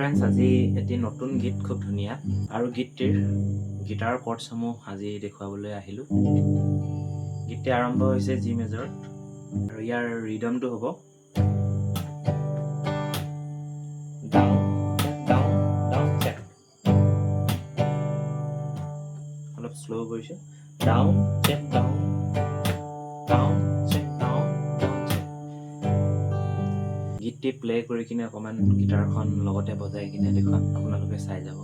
Friends, আজি এটি নতুন গীত খুব ধুনীয়া আৰু গীতটিৰ গীটাৰ কৰ্ডসমূহ আজি দেখুৱাবলৈ আহিলোঁ। গীতটি আৰম্ভ হৈছে জি মেজৰত আৰু ইয়াৰ ৰিদমটো হ'ব ডাউন ডাউন ডাউন চেক। অলপ শ্ল' কৰিছে, down check down down check down down check. গীতটি প্লে কৰি কিনে অকণমান গীটাৰখন লগতে বজাই কিনে দেখুৱাম, আপোনালোকে চাই যাব।